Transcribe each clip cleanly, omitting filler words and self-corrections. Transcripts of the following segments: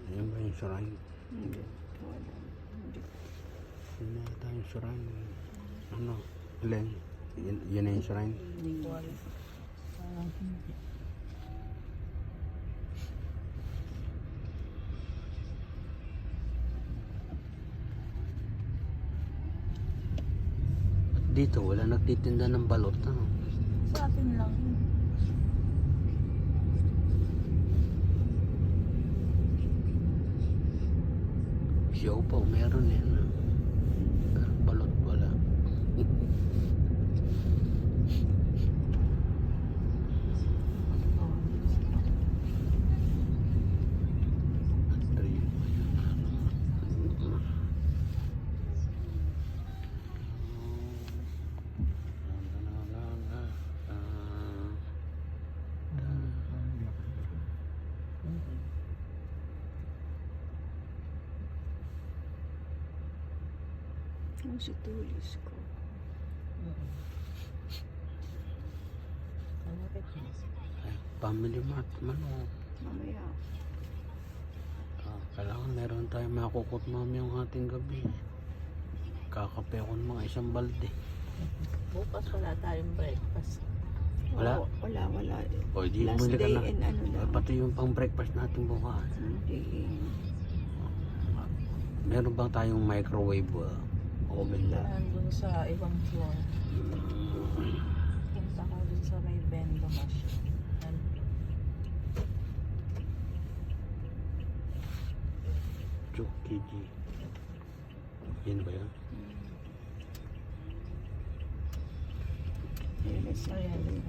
Ayan ba yung shrine? Hindi. Wala. Hindi. Yun na yata yung shrine. Ano? Len? Yan na yung shrine? Hindi. Dito, wala nagtitinda ng balot. Ano? Sa atin lang yun. Siopaw, meron yan. Pero balot wala. Ang situlis ko. Family Mart man o. Mamaya. Kailangan meron tayong makukot mamayang ating gabi. Kakape ako ng mga isang balde. Bukas wala tayong breakfast. Wala? Wala. O di Last bumili ka day na. and ano lang. Pati yung pang breakfast natin bukas. Hindi. Meron bang tayong microwave oven na? Nandun sa ibang floor. Punta ka dun sa may bendo machine. Chukiji. Yan ba yan? Ayan.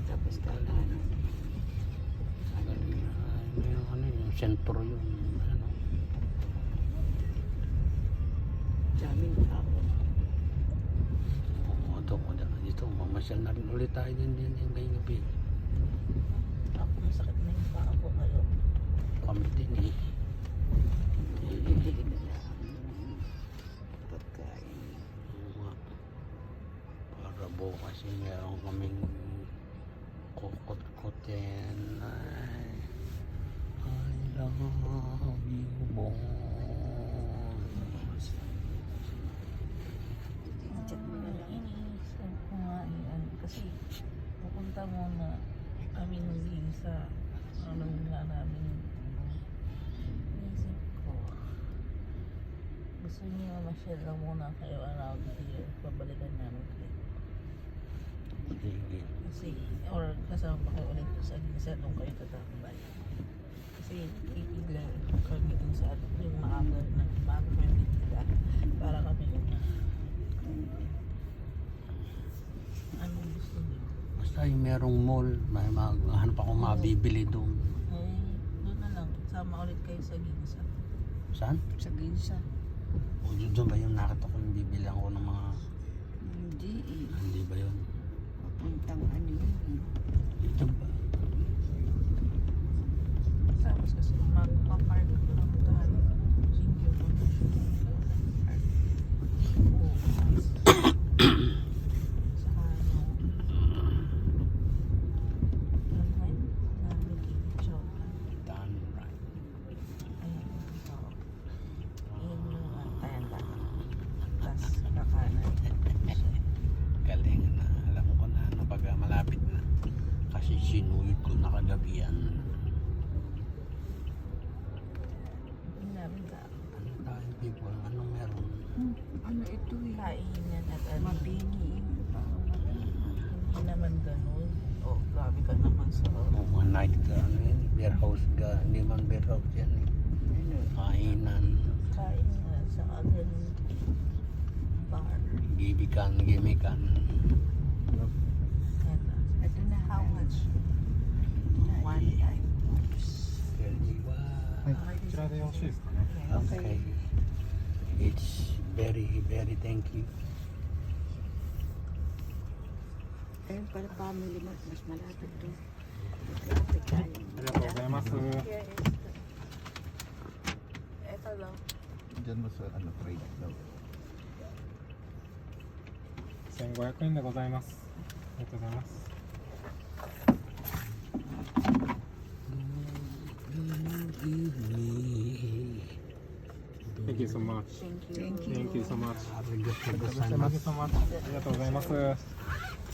Tapos kakanan. Ano yung sentro yun. Ano? Daming tao. Dito, mamasyal na rin ulit tayo din yung gabi. Ako masakit na yung paa ko ngayon. Kami din eh. Bibili na lang ng pagkain. Para bukas meron kaming kukot-kutin. I love you more. I-chat mo na lang. Iniisip ko nga yan. Kasi pupunta muna kami hindi sa ano nga namin. Inisip ko. Gusto niyo ma-share lang muna kayo around here. Pabalikan namin kayo. Sige. Kasi, or kasama pa kayo ulit sa gisa nung kayo tatambay. Kasi titila kami dun sa yung maaga na bago kami titila para kami yung anong gusto niyo. Basta yung merong mall, may maghanap ako mabibili doon. Eh, doon na lang. Sama ulit kayo sa ginsa. Saan? Sa ginsa. O doon ba yung nakita ko yung bibilang ko ng mga... Hindi eh. Hindi ba yun? Papuntang ano yun eh. Ito ba? Tapos kasi magpapark ko lang tayo. Sinjo ko na siya. Saka ano. Namin i-chow. Done right. Ayan. Oo. Yun yung tenda. Tapos kakanan. Galing na. Alam ko na pag malapit na. Kasi sinuyod ko na kagabi yan. Yun namin ka. Ano tayo people? Anong meron? Ano ito eh? Kainan at ano. Mabini. Hindi naman ganun. Oh, grabe ka naman sa One night ka, ano yun? Beer house ka. Hindi man beer house yan eh. Ano? Kainan. kainan sa other bar. Gibikan, gimikan. Ito na How much? One time. 31. はい、こちらでよろしいですかね。 Okay. It's very thank you. Ayun pala family mart. Mas malapit to. Malapit tayo. ありがとうございます。 Ito lang. Diyan mo sa ano, trade daw. 1500円でございます。ありがとうございます。Thank you so much. Thank you. Thank you so much. Sabi, Diyos na Diyos Thank you so much. ありがとうございます。